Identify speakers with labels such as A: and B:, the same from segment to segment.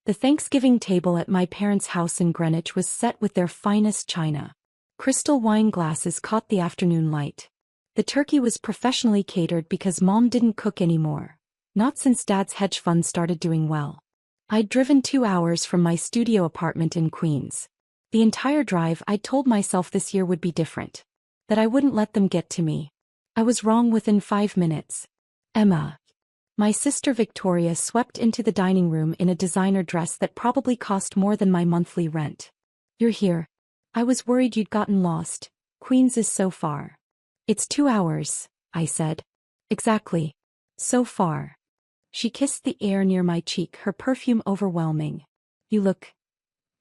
A: The Thanksgiving table at my parents' house in Greenwich was set with their finest china. Crystal wine glasses caught the afternoon light. The turkey was professionally catered because Mom didn't cook anymore. Not since Dad's hedge fund started doing well. I'd driven 2 hours from my studio apartment in Queens. The entire drive I'd told myself this year would be different. That I wouldn't let them get to me. I was wrong within 5 minutes. Emma. My sister Victoria swept into the dining room in a designer dress that probably cost more than my monthly rent. You're here. I was worried you'd gotten lost. Queens is so far. It's 2 hours, I said. Exactly. So far. She kissed the air near my cheek, her perfume overwhelming. You look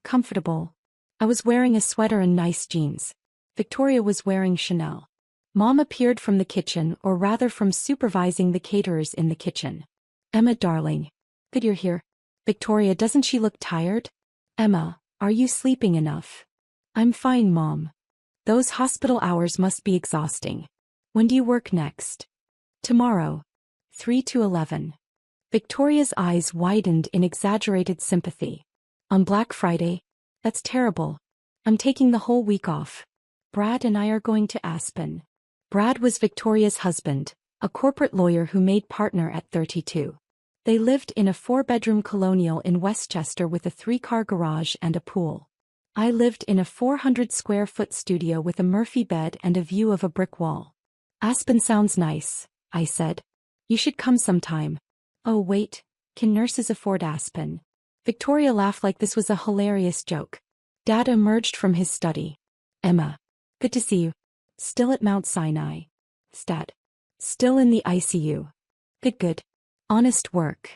A: comfortable. I was wearing a sweater and nice jeans. Victoria was wearing Chanel. Mom appeared from the kitchen, or rather from supervising the caterers in the kitchen. Emma darling. Good you're here. Victoria, doesn't she look tired? Emma, are you sleeping enough? I'm fine, Mom. Those hospital hours must be exhausting. When do you work next? Tomorrow. 3 to 11. Victoria's eyes widened in exaggerated sympathy. On Black Friday? That's terrible. I'm taking the whole week off. Brad and I are going to Aspen. Brad was Victoria's husband, a corporate lawyer who made partner at 32. They lived in a 4-bedroom colonial in Westchester with a 3-car garage and a pool. I lived in a 400-square-foot studio with a Murphy bed and a view of a brick wall. Aspen sounds nice, I said. You should come sometime. Oh wait, can nurses afford Aspen? Victoria laughed like this was a hilarious joke. Dad emerged from his study. Emma. Good to see you. Still at Mount Sinai. Stat. Still in the ICU. Good. Honest work.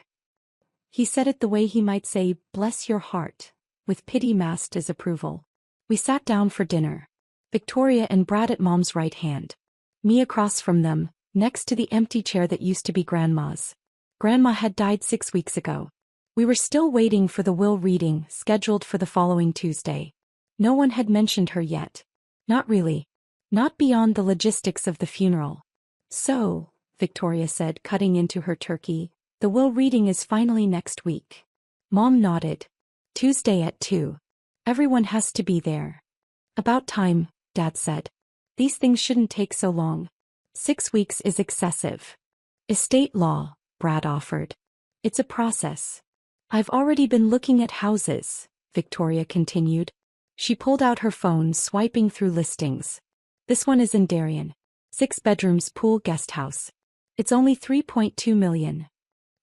A: He said it the way he might say, bless your heart, with pity masked as approval. We sat down for dinner. Victoria and Brad at Mom's right hand. Me across from them, next to the empty chair that used to be Grandma's. Grandma had died 6 weeks ago. We were still waiting for the will reading, scheduled for the following Tuesday. No one had mentioned her yet. Not really. Not beyond the logistics of the funeral. So, Victoria said, cutting into her turkey, the will reading is finally next week. Mom nodded. Tuesday at 2. Everyone has to be there. About time, Dad said. These things shouldn't take so long. 6 weeks is excessive. Estate law, Brad offered. It's a process. I've already been looking at houses, Victoria continued. She pulled out her phone, swiping through listings. This one is in Darien. 6 bedrooms, pool, guest house. It's only $3.2 million.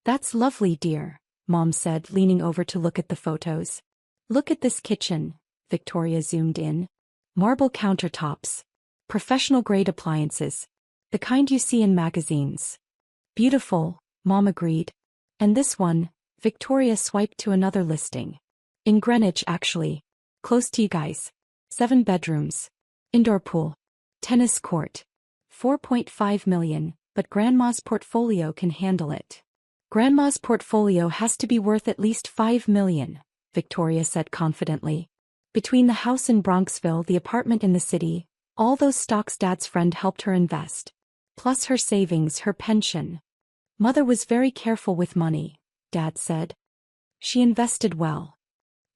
A: That's lovely, dear, Mom said, leaning over to look at the photos. Look at this kitchen, Victoria zoomed in. Marble countertops. Professional-grade appliances. The kind you see in magazines. Beautiful, Mom agreed. And this one, Victoria swiped to another listing. In Greenwich, actually. Close to you guys. 7 bedrooms. Indoor pool. Tennis court. $4.5 million, but Grandma's portfolio can handle it. Grandma's portfolio has to be worth at least $5 million, Victoria said confidently. Between the house in Bronxville, the apartment in the city, all those stocks Dad's friend helped her invest. Plus her savings, her pension. Mother was very careful with money, Dad said. She invested well.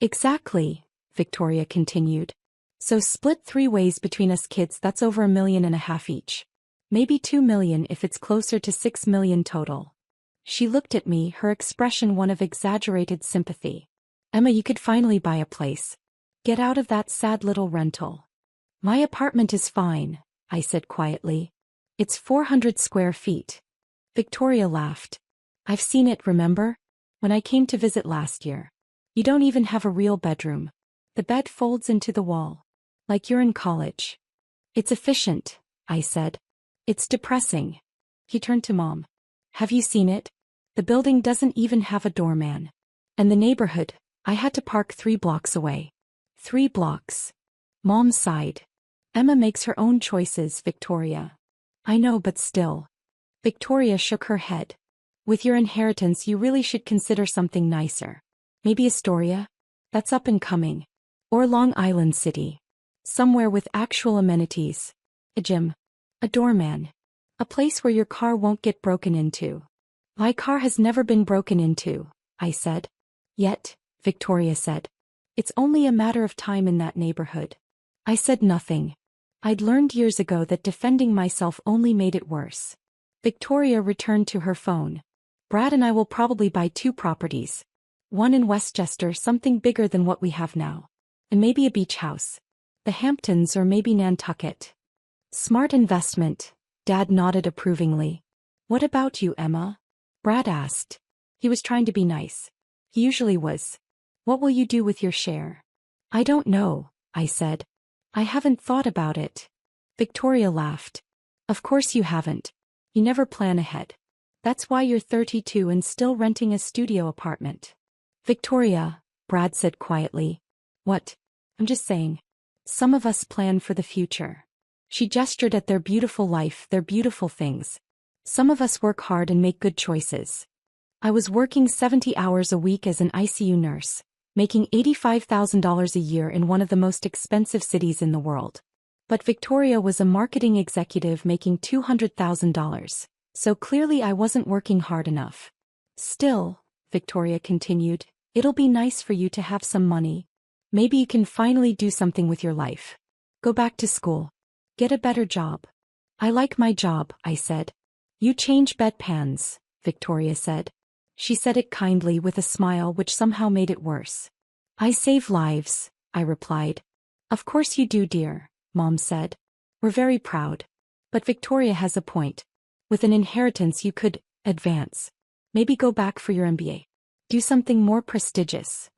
A: Exactly, Victoria continued. So split 3 ways between us kids, that's over $1.5 million each. Maybe $2 million if it's closer to $6 million total. She looked at me, her expression one of exaggerated sympathy. Emma, you could finally buy a place. Get out of that sad little rental. My apartment is fine, I said quietly. It's 400 square feet. Victoria laughed. I've seen it, remember? When I came to visit last year. You don't even have a real bedroom. The bed folds into the wall. Like you're in college. It's efficient, I said. It's depressing. He turned to Mom. Have you seen it? The building doesn't even have a doorman. And the neighborhood, I had to park 3 blocks away. 3 blocks. Mom sighed. Emma makes her own choices, Victoria. I know, but still. Victoria shook her head. With your inheritance, you really should consider something nicer. Maybe Astoria? That's up and coming. Or Long Island City. Somewhere with actual amenities. A gym. A doorman. A place where your car won't get broken into. My car has never been broken into, I said. Yet, Victoria said. It's only a matter of time in that neighborhood. I said nothing. I'd learned years ago that defending myself only made it worse. Victoria returned to her phone. Brad and I will probably buy 2 properties. One in Westchester, something bigger than what we have now. And maybe a beach house. The Hamptons or maybe Nantucket. Smart investment, Dad nodded approvingly. What about you, Emma? Brad asked. He was trying to be nice. He usually was. What will you do with your share? I don't know, I said. I haven't thought about it. Victoria laughed. Of course you haven't. You never plan ahead. That's why you're 32 and still renting a studio apartment. Victoria, Brad said quietly. What? I'm just saying. Some of us plan for the future. She gestured at their beautiful life, their beautiful things. Some of us work hard and make good choices. I was working 70 hours a week as an ICU nurse, making $85,000 a year in one of the most expensive cities in the world. But Victoria was a marketing executive making $200,000, so clearly I wasn't working hard enough. Still, Victoria continued, it'll be nice for you to have some money. Maybe you can finally do something with your life. Go back to school. Get a better job. I like my job, I said. You change bedpans, Victoria said. She said it kindly with a smile which somehow made it worse. I save lives, I replied. Of course you do, dear, Mom said. We're very proud. But Victoria has a point. With an inheritance you could advance. Maybe go back for your MBA. Do something more prestigious.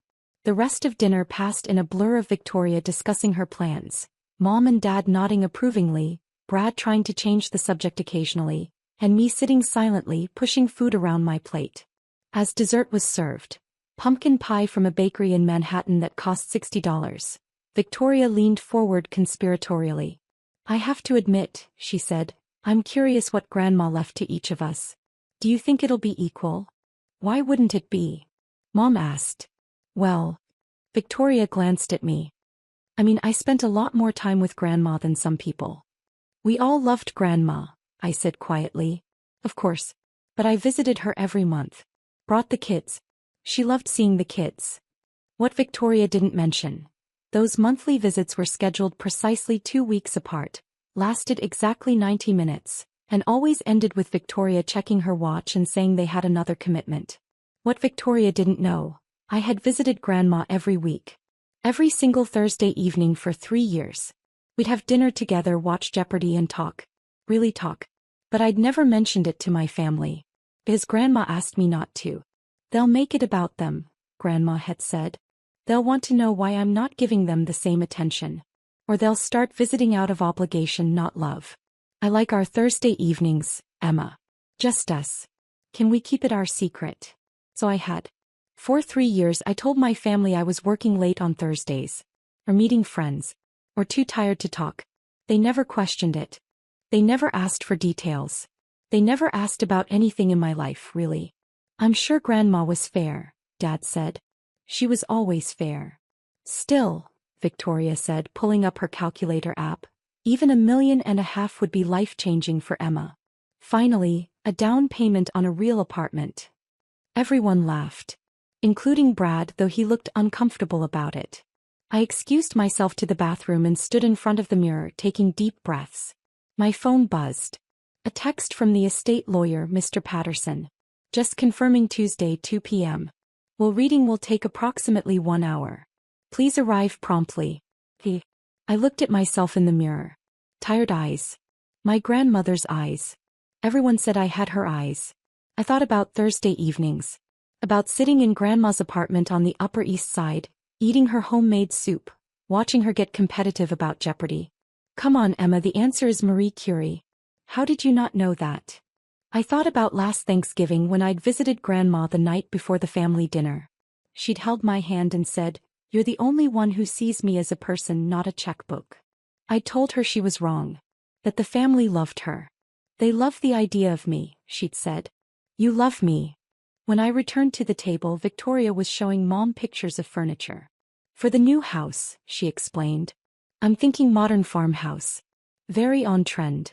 A: The rest of dinner passed in a blur of Victoria discussing her plans, Mom and Dad nodding approvingly, Brad trying to change the subject occasionally, and me sitting silently pushing food around my plate. As dessert was served, pumpkin pie from a bakery in Manhattan that cost $60, Victoria leaned forward conspiratorially. I have to admit, she said, I'm curious what Grandma left to each of us. Do you think it'll be equal? Why wouldn't it be? Mom asked. Well, Victoria glanced at me. I mean, I spent a lot more time with Grandma than some people. We all loved Grandma, I said quietly. Of course. But I visited her every month. Brought the kids. She loved seeing the kids. What Victoria didn't mention. Those monthly visits were scheduled precisely 2 weeks apart, lasted exactly 90 minutes, and always ended with Victoria checking her watch and saying they had another commitment. What Victoria didn't know, I had visited Grandma every week. Every single Thursday evening for 3 years. We'd have dinner together, watch Jeopardy and talk. Really talk. But I'd never mentioned it to my family. Because Grandma asked me not to. They'll make it about them, Grandma had said. They'll want to know why I'm not giving them the same attention. Or they'll start visiting out of obligation, not love. I like our Thursday evenings, Emma. Just us. Can we keep it our secret? So I had. For 3 years I told my family I was working late on Thursdays. Or meeting friends. Or too tired to talk. They never questioned it. They never asked for details. They never asked about anything in my life, really. I'm sure Grandma was fair, Dad said. She was always fair. Still, Victoria said, pulling up her calculator app, even $1.5 million would be life-changing for Emma. Finally, a down payment on a real apartment. Everyone laughed. Including Brad, though he looked uncomfortable about it. I excused myself to the bathroom and stood in front of the mirror, taking deep breaths. My phone buzzed. A text from the estate lawyer, Mr. Patterson. Just confirming Tuesday, 2 p.m. Reading will take approximately 1 hour. Please arrive promptly. I looked at myself in the mirror. Tired eyes. My grandmother's eyes. Everyone said I had her eyes. I thought about Thursday evenings. About sitting in Grandma's apartment on the Upper East Side, eating her homemade soup, watching her get competitive about Jeopardy. Come on, Emma, the answer is Marie Curie. How did you not know that? I thought about last Thanksgiving when I'd visited Grandma the night before the family dinner. She'd held my hand and said, "You're the only one who sees me as a person, not a checkbook." I told her she was wrong. That the family loved her. They love the idea of me, she'd said. You love me. When I returned to the table, Victoria was showing Mom pictures of furniture. For the new house, she explained. I'm thinking modern farmhouse. Very on trend.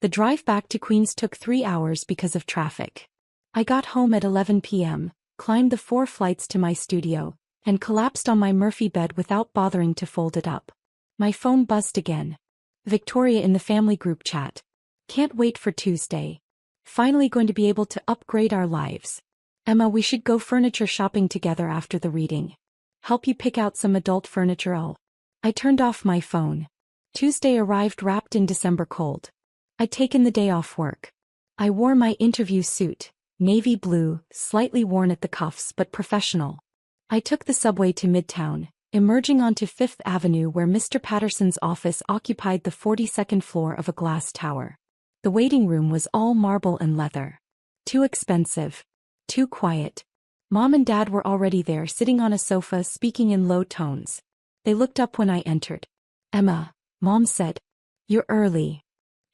A: The drive back to Queens took 3 hours because of traffic. I got home at 11 p.m., climbed the 4 flights to my studio, and collapsed on my Murphy bed without bothering to fold it up. My phone buzzed again. Victoria in the family group chat. Can't wait for Tuesday. Finally going to be able to upgrade our lives. Emma, we should go furniture shopping together after the reading. Help you pick out some adult furniture. I turned off my phone. Tuesday arrived wrapped in December cold. I'd taken the day off work. I wore my interview suit, navy blue, slightly worn at the cuffs but professional. I took the subway to Midtown, emerging onto Fifth Avenue where Mr. Patterson's office occupied the 42nd floor of a glass tower. The waiting room was all marble and leather. Too expensive. Too quiet. Mom and Dad were already there sitting on a sofa speaking in low tones. They looked up when I entered. Emma, Mom said. You're early.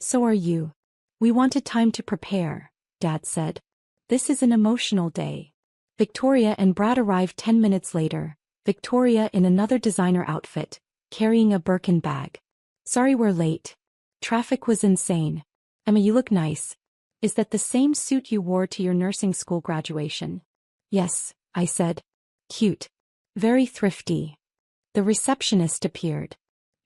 A: So are you. We wanted time to prepare, Dad said. This is an emotional day. Victoria and Brad arrived 10 minutes later, Victoria in another designer outfit, carrying a Birkin bag. Sorry we're late. Traffic was insane. Emma, you look nice. Is that the same suit you wore to your nursing school graduation? Yes, I said. Cute. Very thrifty. The receptionist appeared.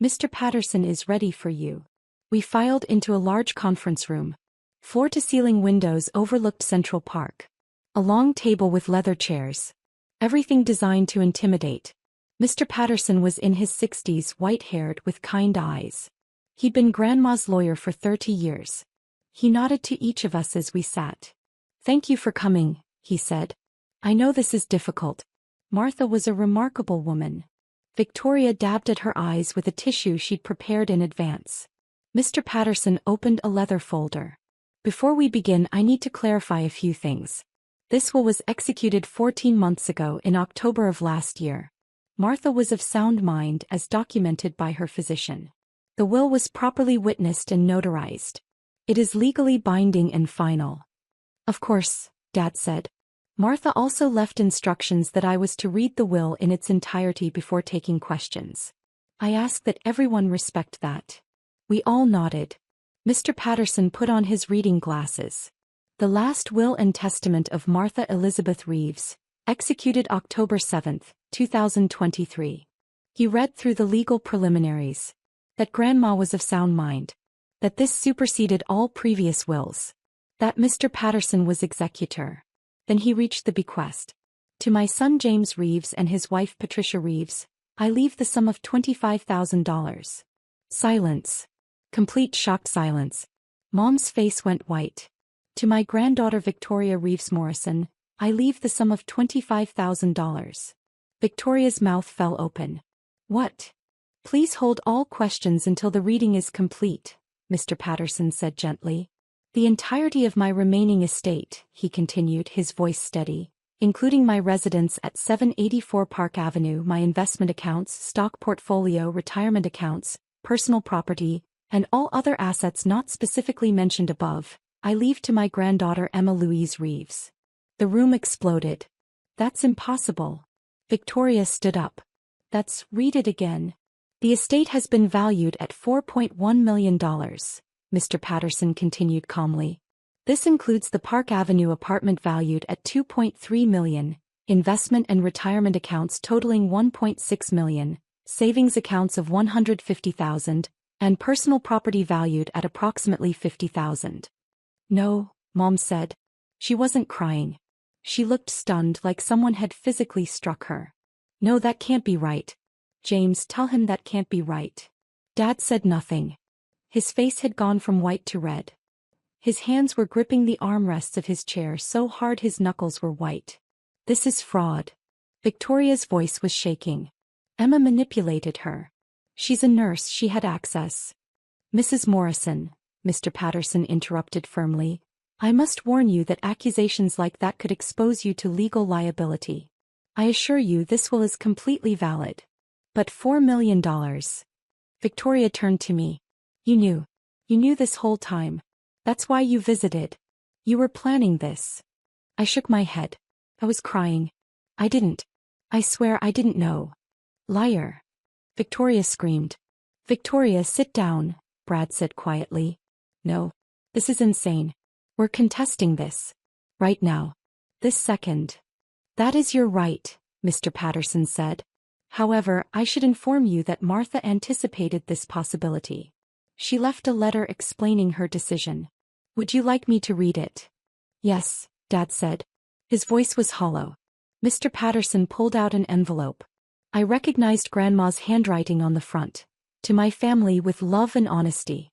A: Mr. Patterson is ready for you. We filed into a large conference room. Floor-to-ceiling windows overlooked Central Park. A long table with leather chairs. Everything designed to intimidate. Mr. Patterson was in his 60s, white-haired with kind eyes. He'd been Grandma's lawyer for 30 years. He nodded to each of us as we sat. Thank you for coming, he said. I know this is difficult. Martha was a remarkable woman. Victoria dabbed at her eyes with a tissue she'd prepared in advance. Mr. Patterson opened a leather folder. Before we begin, I need to clarify a few things. This will was executed 14 months ago in October of last year. Martha was of sound mind as documented by her physician. The will was properly witnessed and notarized. It is legally binding and final. Of course, Dad said. Martha also left instructions that I was to read the will in its entirety before taking questions. I ask that everyone respect that. We all nodded. Mr. Patterson put on his reading glasses. The last will and testament of Martha Elizabeth Reeves, executed October 7, 2023. He read through the legal preliminaries. That Grandma was of sound mind. That this superseded all previous wills. That Mr. Patterson was executor. Then he reached the bequest. To my son James Reeves and his wife Patricia Reeves, I leave the sum of $25,000. Silence. Complete shocked silence. Mom's face went white. To my granddaughter Victoria Reeves Morrison, I leave the sum of $25,000. Victoria's mouth fell open. What? Please hold all questions until the reading is complete, Mr. Patterson said gently. The entirety of my remaining estate, he continued, his voice steady, including my residence at 784 Park Avenue, my investment accounts, stock portfolio, retirement accounts, personal property, and all other assets not specifically mentioned above, I leave to my granddaughter Emma Louise Reeves. The room exploded. That's impossible. Victoria stood up. Read it again. The estate has been valued at $4.1 million, Mr. Patterson continued calmly. This includes the Park Avenue apartment valued at $2.3 million, investment and retirement accounts totaling $1.6 million, savings accounts of $150,000, and personal property valued at approximately $50,000. No, Mom said. She wasn't crying. She looked stunned, like someone had physically struck her. No, that can't be right. James, tell him that can't be right. Dad said nothing. His face had gone from white to red. His hands were gripping the armrests of his chair so hard his knuckles were white. This is fraud. Victoria's voice was shaking. Emma manipulated her. She's a nurse, she had access. Mrs. Morrison, Mr. Patterson interrupted firmly, I must warn you that accusations like that could expose you to legal liability. I assure you this will is completely valid. But $4 million. Victoria turned to me. You knew this whole time. That's why you visited. You were planning this. I shook my head. I was crying. I didn't. I swear I didn't know. Liar. Victoria screamed. Victoria, sit down, Brad said quietly. No. This is insane. We're contesting this. Right now. This second. That is your right, Mr. Patterson said. However, I should inform you that Martha anticipated this possibility. She left a letter explaining her decision. Would you like me to read it? Yes, Dad said. His voice was hollow. Mr. Patterson pulled out an envelope. I recognized Grandma's handwriting on the front. To my family with love and honesty.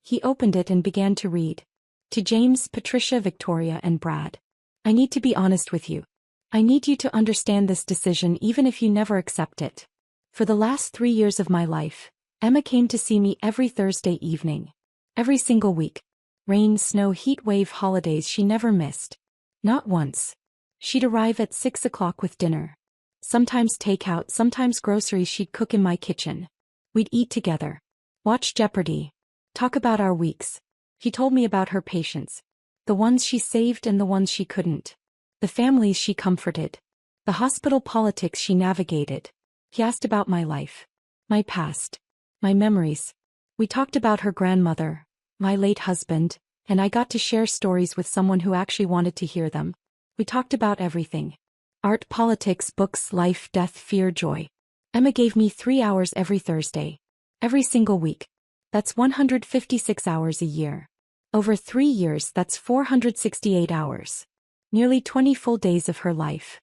A: He opened it and began to read. To James, Patricia, Victoria, and Brad. I need to be honest with you. I need you to understand this decision even if you never accept it. For the last 3 years of my life, Emma came to see me every Thursday evening. Every single week. Rain, snow, heat wave, holidays, she never missed. Not once. She'd arrive at 6 o'clock with dinner. Sometimes takeout, sometimes groceries she'd cook in my kitchen. We'd eat together. Watch Jeopardy. Talk about our weeks. He told me about her patients. The ones she saved and the ones she couldn't. The families she comforted. The hospital politics she navigated. He asked about my life. My past. My memories. We talked about her grandmother, my late husband, and I got to share stories with someone who actually wanted to hear them. We talked about everything. Art, politics, books, life, death, fear, joy. Emma gave me 3 hours every Thursday. Every single week. That's 156 hours a year. Over 3 years, that's 468 hours. Nearly 20 full days of her life.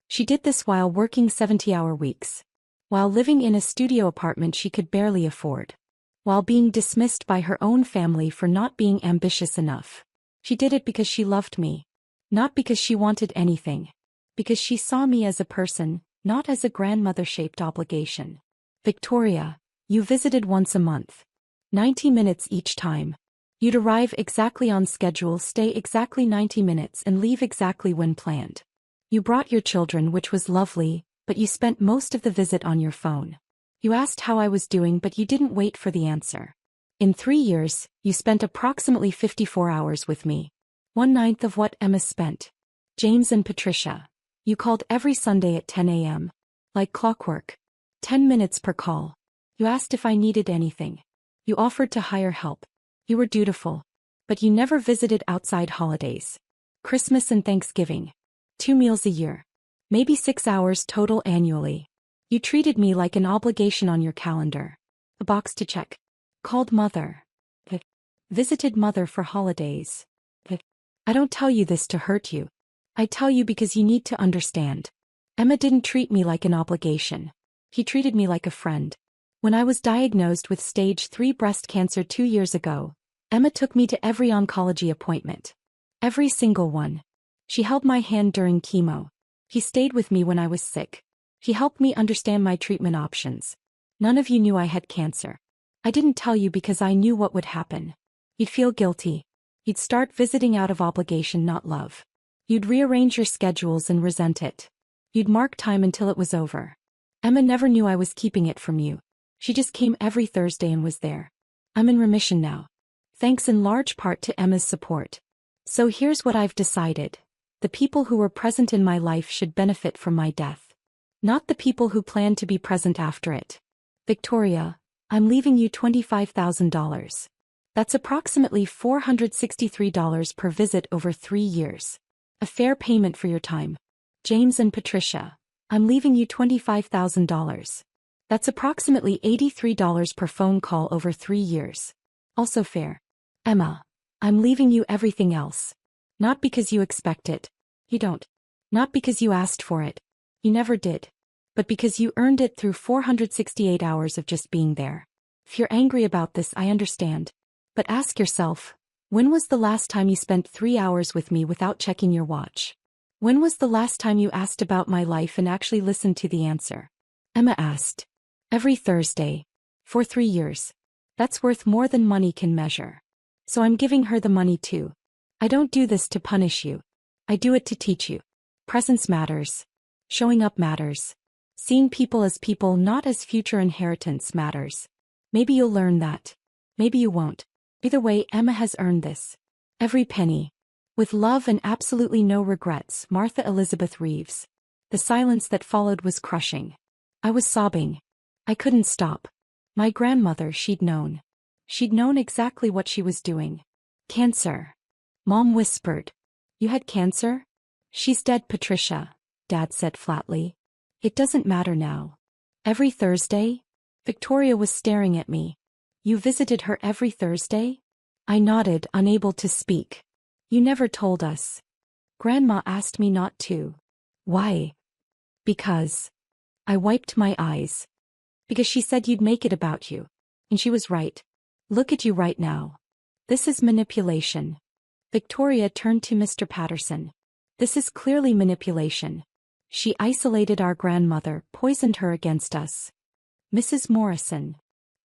A: She did this while working 70-hour weeks. While living in a studio apartment she could barely afford. While being dismissed by her own family for not being ambitious enough. She did it because she loved me. Not because she wanted anything. Because she saw me as a person, not as a grandmother-shaped obligation. Victoria, you visited once a month. 90 minutes each time. You'd arrive exactly on schedule, stay exactly 90 minutes and leave exactly when planned. You brought your children, which was lovely, but you spent most of the visit on your phone. You asked how I was doing, but you didn't wait for the answer. In 3 years, you spent approximately 54 hours with me. 1/9 of what Emma spent. James and Patricia. You called every Sunday at 10 a.m. Like clockwork. 10 minutes per call. You asked if I needed anything. You offered to hire help. You were dutiful. But you never visited outside holidays. Christmas and Thanksgiving. 2 meals a year. Maybe 6 hours total annually. You treated me like an obligation on your calendar. A box to check. Called mother. Visited mother for holidays. I don't tell you this to hurt you. I tell you because you need to understand. Emma didn't treat me like an obligation. He treated me like a friend. When I was diagnosed with stage 3 breast cancer 2 years ago, Emma took me to every oncology appointment. Every single one. She held my hand during chemo. He stayed with me when I was sick. He helped me understand my treatment options. None of you knew I had cancer. I didn't tell you because I knew what would happen. You'd feel guilty. You'd start visiting out of obligation, not love. You'd rearrange your schedules and resent it. You'd mark time until it was over. Emma never knew I was keeping it from you. She just came every Thursday and was there. I'm in remission now. Thanks in large part to Emma's support. So here's what I've decided. The people who were present in my life should benefit from my death. Not the people who plan to be present after it. Victoria, I'm leaving you $25,000. That's approximately $463 per visit over 3 years. A fair payment for your time. James and Patricia, I'm leaving you $25,000. That's approximately $83 per phone call over 3 years. Also fair. Emma, I'm leaving you everything else. Not because you expect it. You don't. Not because you asked for it. You never did. But because you earned it through 468 hours of just being there. If you're angry about this, I understand. But ask yourself, when was the last time you spent 3 hours with me without checking your watch? When was the last time you asked about my life and actually listened to the answer? Emma asked. Every Thursday. For 3 years. That's worth more than money can measure. So I'm giving her the money too. I don't do this to punish you. I do it to teach you. Presence matters. Showing up matters. Seeing people as people, not as future inheritance, matters. Maybe you'll learn that. Maybe you won't. Either way, Emma has earned this. Every penny. With love and absolutely no regrets, Martha Elizabeth Reeves. The silence that followed was crushing. I was sobbing. I couldn't stop. My grandmother, she'd known. She'd known exactly what she was doing. Cancer. Mom whispered. You had cancer? She's dead, Patricia, Dad said flatly. It doesn't matter now. Every Thursday? Victoria was staring at me. You visited her every Thursday? I nodded, unable to speak. You never told us. Grandma asked me not to. Why? Because. I wiped my eyes. Because she said you'd make it about you. And she was right. Look at you right now. This is manipulation. Victoria turned to Mr. Patterson. This is clearly manipulation. She isolated our grandmother, poisoned her against us. Mrs. Morrison.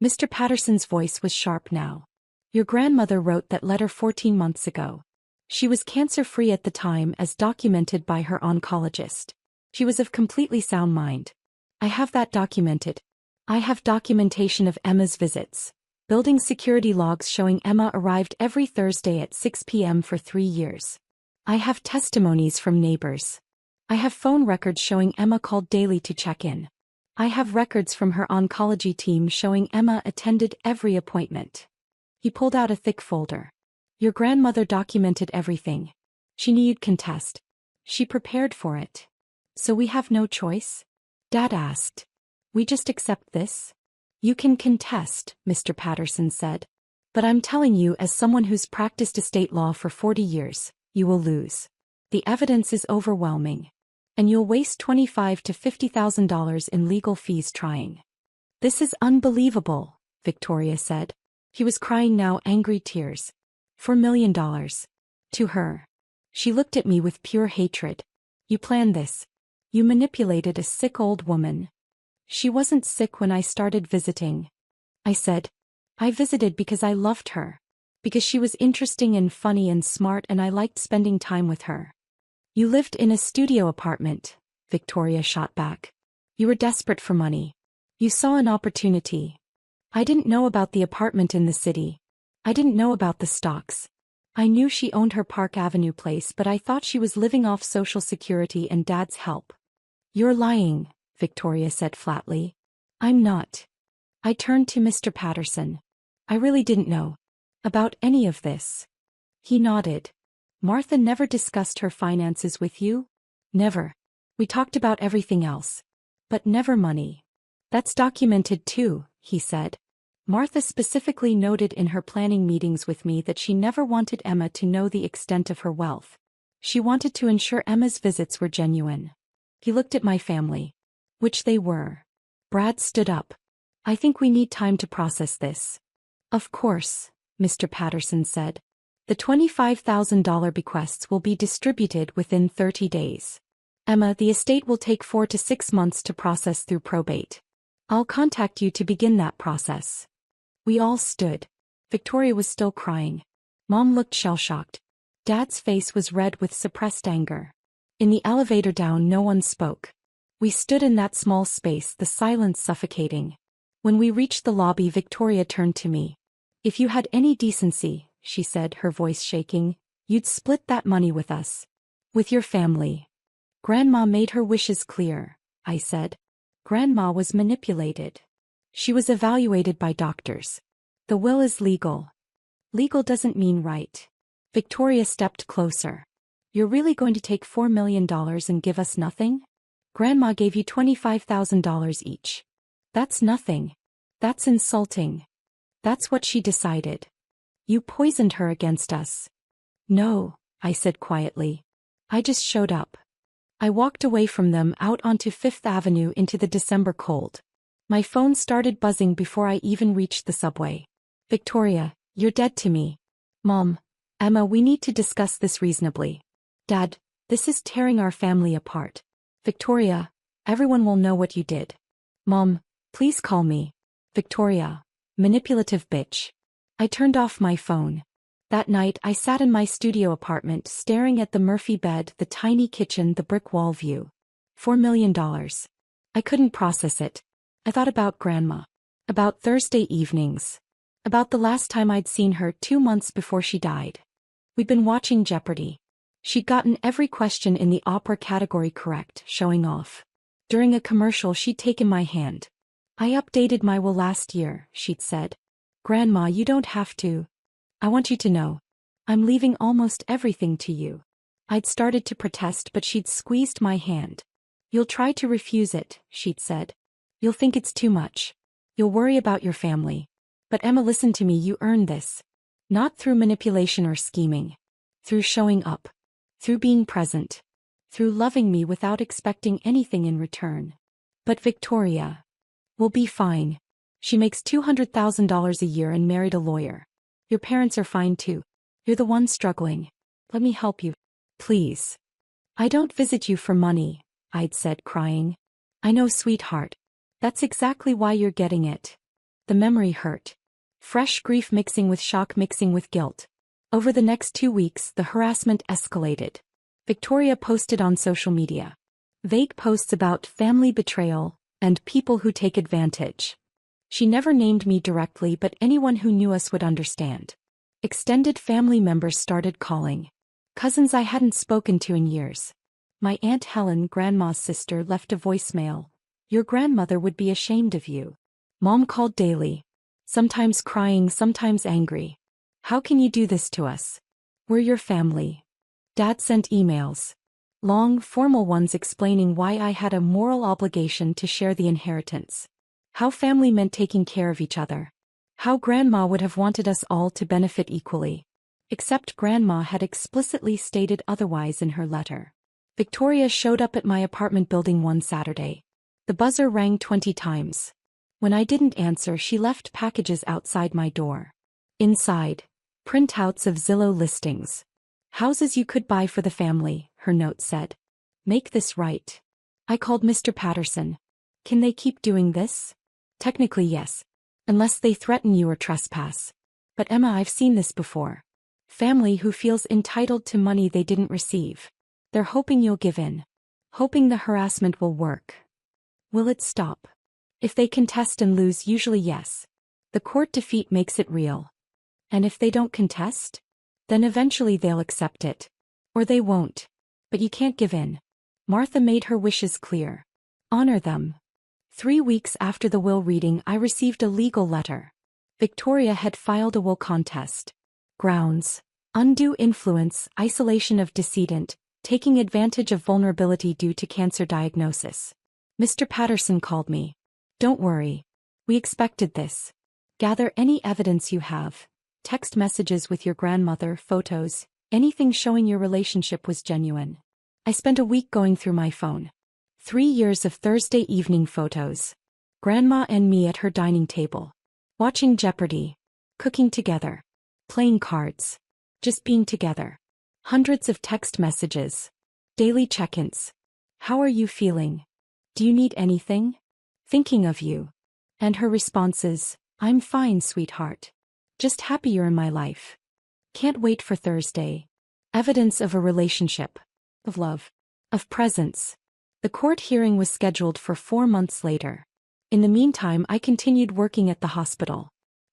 A: Mr. Patterson's voice was sharp now. Your grandmother wrote that letter 14 months ago. She was cancer-free at the time as documented by her oncologist. She was of completely sound mind. I have that documented. I have documentation of Emma's visits. Building security logs showing Emma arrived every Thursday at 6 p.m. for 3 years. I have testimonies from neighbors. I have phone records showing Emma called daily to check in. I have records from her oncology team showing Emma attended every appointment. He pulled out a thick folder. Your grandmother documented everything. She knew you'd contest. She prepared for it. So we have no choice? Dad asked. We just accept this? You can contest, Mr. Patterson said. But I'm telling you, as someone who's practiced estate law for 40 years, you will lose. The evidence is overwhelming. And you'll waste $25,000 to $50,000 in legal fees trying. This is unbelievable, Victoria said. He was crying now, angry tears. $4 million. To her. She looked at me with pure hatred. You planned this. You manipulated a sick old woman. She wasn't sick when I started visiting. I said. I visited because I loved her. Because she was interesting and funny and smart and I liked spending time with her. You lived in a studio apartment, Victoria shot back. You were desperate for money. You saw an opportunity. I didn't know about the apartment in the city. I didn't know about the stocks. I knew she owned her Park Avenue place, but I thought she was living off Social Security and Dad's help. You're lying, Victoria said flatly. I'm not. I turned to Mr. Patterson. I really didn't know about any of this. He nodded. Martha never discussed her finances with you? Never. We talked about everything else. But never money. That's documented too, he said. Martha specifically noted in her planning meetings with me that she never wanted Emma to know the extent of her wealth. She wanted to ensure Emma's visits were genuine. He looked at my family. Which they were. Brad stood up. I think we need time to process this. Of course, Mr. Patterson said. The $25,000 bequests will be distributed within 30 days. Emma, the estate will take 4 to 6 months to process through probate. I'll contact you to begin that process. We all stood. Victoria was still crying. Mom looked shell-shocked. Dad's face was red with suppressed anger. In the elevator down, no one spoke. We stood in that small space, the silence suffocating. When we reached the lobby, Victoria turned to me. If you had any decency, she said, her voice shaking, you'd split that money with us. With your family. Grandma made her wishes clear, I said. Grandma was manipulated. She was evaluated by doctors. The will is legal. Legal doesn't mean right. Victoria stepped closer. You're really going to take $4 million and give us nothing? Grandma gave you $25,000 each. That's nothing. That's insulting. That's what she decided. You poisoned her against us. No, I said quietly. I just showed up. I walked away from them out onto Fifth Avenue into the December cold. My phone started buzzing before I even reached the subway. Victoria, you're dead to me. Mom, Emma, we need to discuss this reasonably. Dad, this is tearing our family apart. Victoria, everyone will know what you did. Mom, please call me. Victoria, manipulative bitch. I turned off my phone. That night I sat in my studio apartment staring at the Murphy bed, the tiny kitchen, the brick wall view. $4 million. I couldn't process it. I thought about Grandma. About Thursday evenings. About the last time I'd seen her 2 months before she died. We'd been watching Jeopardy. She'd gotten every question in the opera category correct, showing off. During a commercial she'd taken my hand. I updated my will last year, she'd said. Grandma, you don't have to. I want you to know. I'm leaving almost everything to you. I'd started to protest, but she'd squeezed my hand. You'll try to refuse it, she'd said. You'll think it's too much. You'll worry about your family. But Emma, listen to me, you earned this. Not through manipulation or scheming. Through showing up. Through being present. Through loving me without expecting anything in return. But Victoria will be fine. She makes $200,000 a year and married a lawyer. Your parents are fine too. You're the one struggling. Let me help you. Please. I don't visit you for money, I'd said, crying. I know, sweetheart. That's exactly why you're getting it. The memory hurt. Fresh grief mixing with shock, mixing with guilt. Over the next 2 weeks, the harassment escalated. Victoria posted on social media vague posts about family betrayal and people who take advantage. She never named me directly, but anyone who knew us would understand. Extended family members started calling. Cousins I hadn't spoken to in years. My Aunt Helen, Grandma's sister, left a voicemail. Your grandmother would be ashamed of you. Mom called daily. Sometimes crying, sometimes angry. How can you do this to us? We're your family. Dad sent emails. Long, formal ones explaining why I had a moral obligation to share the inheritance. How family meant taking care of each other. How Grandma would have wanted us all to benefit equally. Except Grandma had explicitly stated otherwise in her letter. Victoria showed up at my apartment building one Saturday. The buzzer rang 20 times. When I didn't answer, she left packages outside my door. Inside, printouts of Zillow listings. Houses you could buy for the family, her note said. Make this right. I called Mr. Patterson. Can they keep doing this? Technically yes. Unless they threaten you or trespass. But Emma, I've seen this before. Family who feels entitled to money they didn't receive. They're hoping you'll give in. Hoping the harassment will work. Will it stop? If they contest and lose, usually yes. The court defeat makes it real. And if they don't contest? Then eventually they'll accept it. Or they won't. But you can't give in. Martha made her wishes clear. Honor them. 3 weeks after the will reading, I received a legal letter. Victoria had filed a will contest. Grounds: undue influence, isolation of decedent, taking advantage of vulnerability due to cancer diagnosis. Mr. Patterson called me. Don't worry. We expected this. Gather any evidence you have. Text messages with your grandmother, photos, anything showing your relationship was genuine. I spent a week going through my phone. 3 years of Thursday evening photos. Grandma and me at her dining table. Watching Jeopardy. Cooking together. Playing cards. Just being together. Hundreds of text messages. Daily check-ins. How are you feeling? Do you need anything? Thinking of you. And her responses, I'm fine, sweetheart. Just happy you're in my life. Can't wait for Thursday. Evidence of a relationship. Of love. Of presence. The court hearing was scheduled for 4 months later. In the meantime, I continued working at the hospital.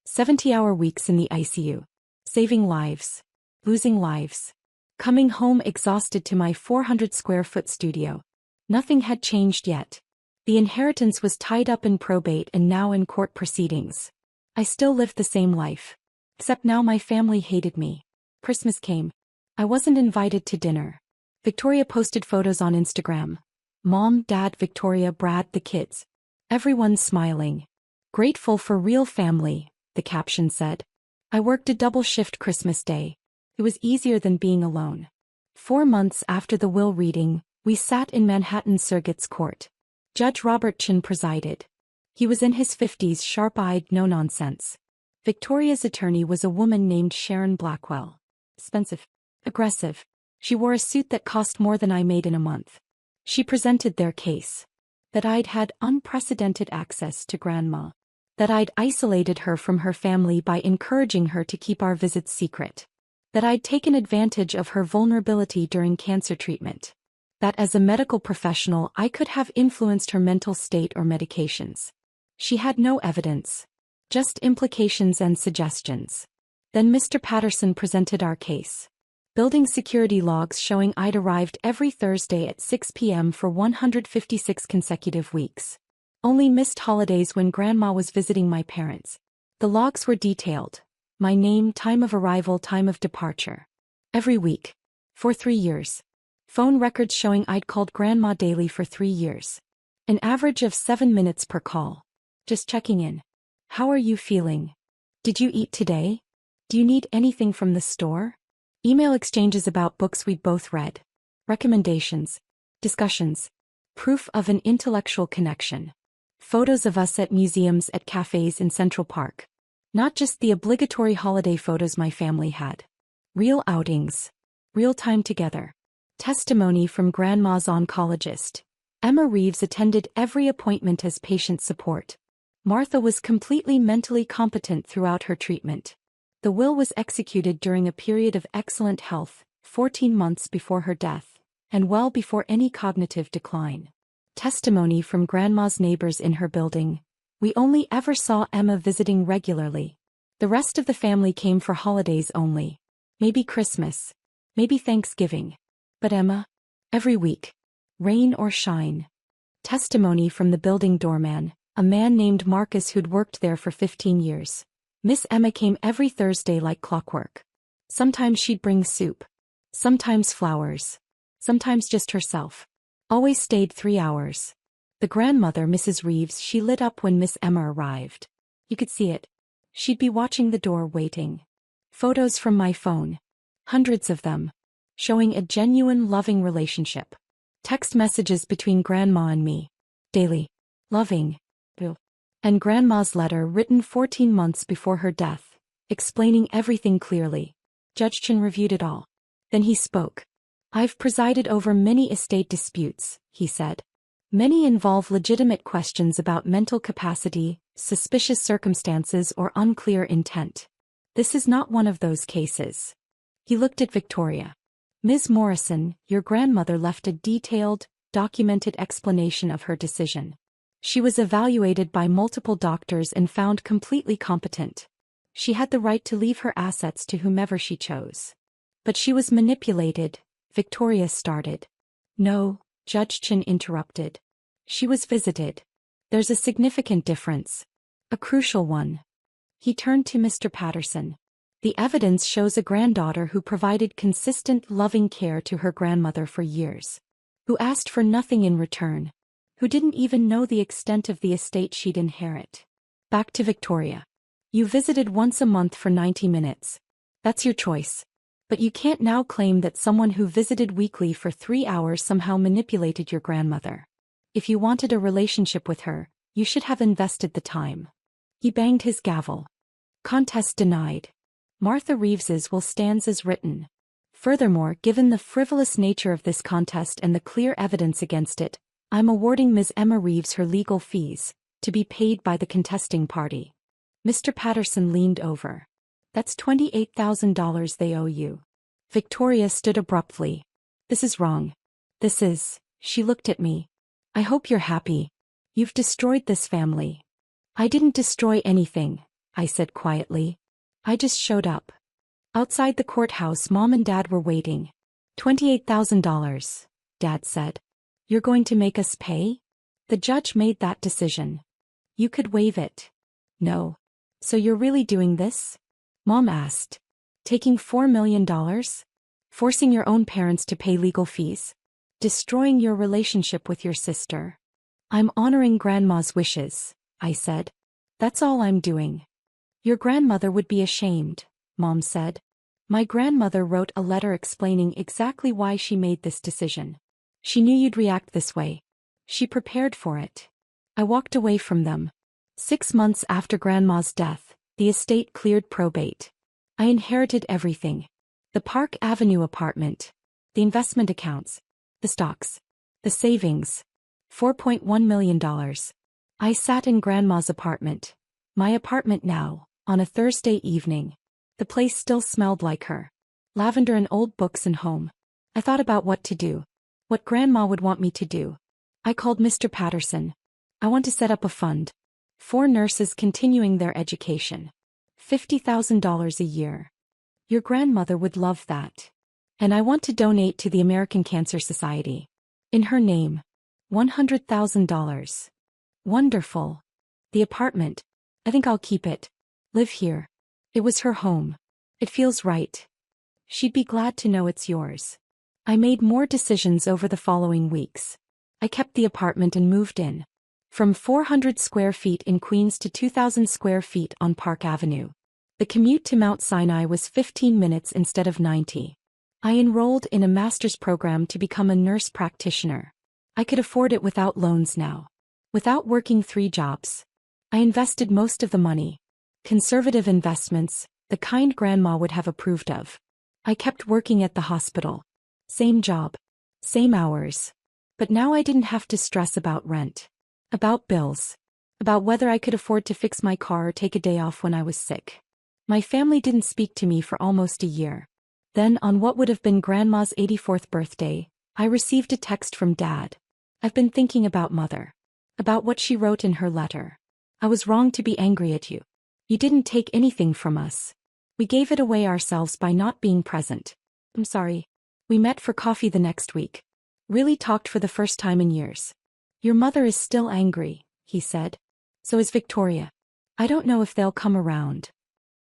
A: 70-hour weeks in the ICU. Saving lives. Losing lives. Coming home exhausted to my 400-square-foot studio. Nothing had changed yet. The inheritance was tied up in probate and now in court proceedings. I still lived the same life. Except now my family hated me. Christmas came. I wasn't invited to dinner. Victoria posted photos on Instagram. Mom, Dad, Victoria, Brad, the kids. Everyone smiling. Grateful for real family, the caption said. I worked a double shift Christmas Day. It was easier than being alone. 4 months after the will reading, we sat in Manhattan Circuit's court. Judge Robert Chin presided. He was in his 50s, sharp-eyed, no-nonsense. Victoria's attorney was a woman named Sharon Blackwell. Expensive. Aggressive. She wore a suit that cost more than I made in a month. She presented their case. That I'd had unprecedented access to Grandma. That I'd isolated her from her family by encouraging her to keep our visits secret. That I'd taken advantage of her vulnerability during cancer treatment. That as a medical professional I could have influenced her mental state or medications. She had no evidence. Just implications and suggestions. Then Mr. Patterson presented our case. Building security logs showing I'd arrived every Thursday at 6 p.m. for 156 consecutive weeks. Only missed holidays when Grandma was visiting my parents. The logs were detailed. My name, time of arrival, time of departure. Every week. For 3 years. Phone records showing I'd called Grandma daily for 3 years. An average of 7 minutes per call. Just checking in. How are you feeling? Did you eat today? Do you need anything from the store? Email exchanges about books we'd both read. Recommendations. Discussions. Proof of an intellectual connection. Photos of us at museums, at cafes in Central Park. Not just the obligatory holiday photos my family had. Real outings. Real time together. Testimony from Grandma's oncologist. Emma Reeves attended every appointment as patient support. Martha was completely mentally competent throughout her treatment. The will was executed during a period of excellent health, 14 months before her death, and well before any cognitive decline. Testimony from Grandma's neighbors in her building. We only ever saw Emma visiting regularly. The rest of the family came for holidays only. Maybe Christmas. Maybe Thanksgiving. But Emma? Every week. Rain or shine. Testimony from the building doorman, a man named Marcus who'd worked there for 15 years. Miss Emma came every Thursday like clockwork. Sometimes she'd bring soup. Sometimes flowers. Sometimes just herself. Always stayed 3 hours. The grandmother, Mrs. Reeves, she lit up when Miss Emma arrived. You could see it. She'd be watching the door waiting. Photos from my phone. Hundreds of them. Showing a genuine loving relationship. Text messages between Grandma and me. Daily. Loving. And Grandma's letter written 14 months before her death, explaining everything clearly. Judge Chen reviewed it all. Then he spoke. I've presided over many estate disputes, he said. Many involve legitimate questions about mental capacity, suspicious circumstances, or unclear intent. This is not one of those cases. He looked at Victoria. Ms. Morrison, your grandmother left a detailed, documented explanation of her decision. She was evaluated by multiple doctors and found completely competent. She had the right to leave her assets to whomever she chose. But she was manipulated, Victoria started. No, Judge Chen interrupted. She was visited. There's a significant difference. A crucial one. He turned to Mr. Patterson. The evidence shows a granddaughter who provided consistent, loving care to her grandmother for years. Who asked for nothing in return. Who didn't even know the extent of the estate she'd inherit. Back to Victoria. You visited once a month for 90 minutes. That's your choice. But you can't now claim that someone who visited weekly for 3 hours somehow manipulated your grandmother. If you wanted a relationship with her, you should have invested the time. He banged his gavel. Contest denied. Martha Reeves's will stands as written. Furthermore, given the frivolous nature of this contest and the clear evidence against it, I'm awarding Ms. Emma Reeves her legal fees, to be paid by the contesting party. Mr. Patterson leaned over. That's $28,000 they owe you. Victoria stood abruptly. This is wrong. This is, she looked at me. I hope you're happy. You've destroyed this family. I didn't destroy anything, I said quietly. I just showed up. Outside the courthouse, Mom and Dad were waiting. $28,000, Dad said. You're going to make us pay? The judge made that decision. You could waive it. No. So you're really doing this? Mom asked. Taking $4 million? Forcing your own parents to pay legal fees? Destroying your relationship with your sister? I'm honoring Grandma's wishes, I said. That's all I'm doing. Your grandmother would be ashamed, Mom said. My grandmother wrote a letter explaining exactly why she made this decision. She knew you'd react this way. She prepared for it. I walked away from them. 6 months after Grandma's death, the estate cleared probate. I inherited everything. The Park Avenue apartment. The investment accounts. The stocks. The savings. $4.1 million. I sat in Grandma's apartment. My apartment now, on a Thursday evening. The place still smelled like her. Lavender and old books and home. I thought about what to do. What Grandma would want me to do. I called Mr. Patterson. I want to set up a fund. 4 nurses continuing their education. $50,000 a year. Your grandmother would love that. And I want to donate to the American Cancer Society. In her name. $100,000. Wonderful. The apartment. I think I'll keep it. Live here. It was her home. It feels right. She'd be glad to know it's yours. I made more decisions over the following weeks. I kept the apartment and moved in. From 400 square feet in Queens to 2,000 square feet on Park Avenue. The commute to Mount Sinai was 15 minutes instead of 90. I enrolled in a master's program to become a nurse practitioner. I could afford it without loans now. Without working 3 jobs. I invested most of the money. Conservative investments, the kind Grandma would have approved of. I kept working at the hospital. Same job. Same hours. But now I didn't have to stress about rent. About bills. About whether I could afford to fix my car or take a day off when I was sick. My family didn't speak to me for almost a year. Then, on what would have been Grandma's 84th birthday, I received a text from Dad. I've been thinking about Mother. About what she wrote in her letter. I was wrong to be angry at you. You didn't take anything from us. We gave it away ourselves by not being present. I'm sorry. We met for coffee the next week. Really talked for the first time in years. Your mother is still angry, he said. So is Victoria. I don't know if they'll come around.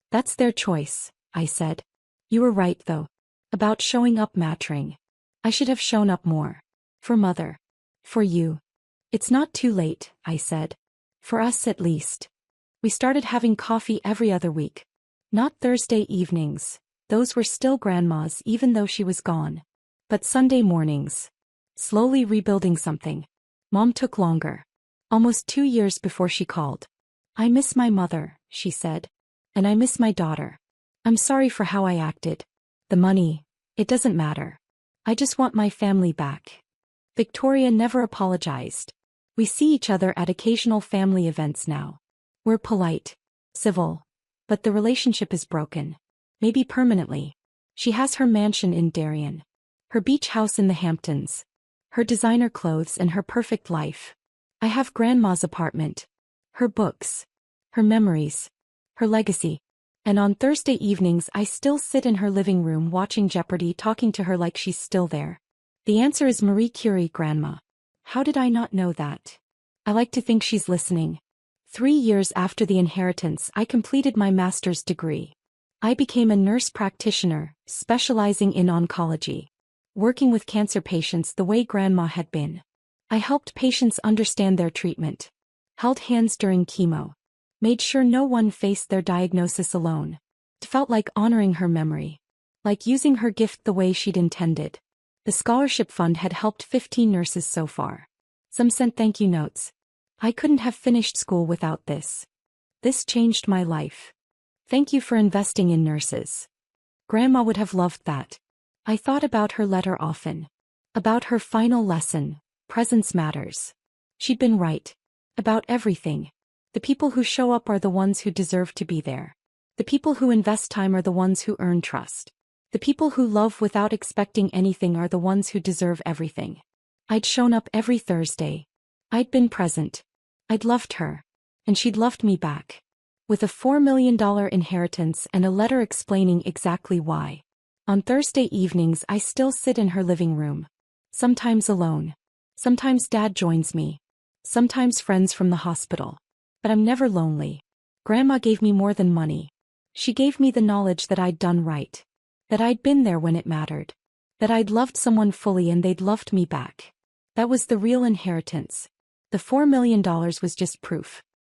A: That's their choice, I said. You were right though. About showing up mattering. I should have shown up more. For Mother. For you. It's not too late, I said. For us at least. We started having coffee every other week. Not Thursday evenings. Those were still Grandma's even though she was gone. But Sunday mornings. Slowly rebuilding something. Mom took longer. Almost 2 years before she called. I miss my mother, she said. And I miss my daughter. I'm sorry for how I acted. The money, it doesn't matter. I just want my family back. Victoria never apologized. We see each other at occasional family events now. We're polite, civil, but the relationship is broken. Maybe permanently. She has her mansion in Darien. Her beach house in the Hamptons. Her designer clothes and her perfect life. I have Grandma's apartment. Her books. Her memories. Her legacy. And on Thursday evenings I still sit in her living room watching Jeopardy talking to her like she's still there. The answer is Marie Curie, Grandma. How did I not know that? I like to think she's listening. 3 years after the inheritance I completed my master's degree. I became a nurse practitioner, specializing in oncology. Working with cancer patients the way Grandma had been. I helped patients understand their treatment. Held hands during chemo. Made sure no one faced their diagnosis alone. It felt like honoring her memory. Like using her gift the way she'd intended. The scholarship fund had helped 15 nurses so far. Some sent thank you notes. I couldn't have finished school without this. This changed my life. Thank you for investing in nurses. Grandma would have loved that. I thought about her letter often. About her final lesson, presence matters. She'd been right. About everything. The people who show up are the ones who deserve to be there. The people who invest time are the ones who earn trust. The people who love without expecting anything are the ones who deserve everything. I'd shown up every Thursday. I'd been present. I'd loved her. And she'd loved me back. With a $4 million inheritance and a letter explaining exactly why. On Thursday evenings I still sit in her living room. Sometimes alone. Sometimes Dad joins me. Sometimes friends from the hospital. But I'm never lonely. Grandma gave me more than money. She gave me the knowledge that I'd done right. That I'd been there when it mattered. That I'd loved someone fully and they'd loved me back. That was the real inheritance. The $4 million was just proof.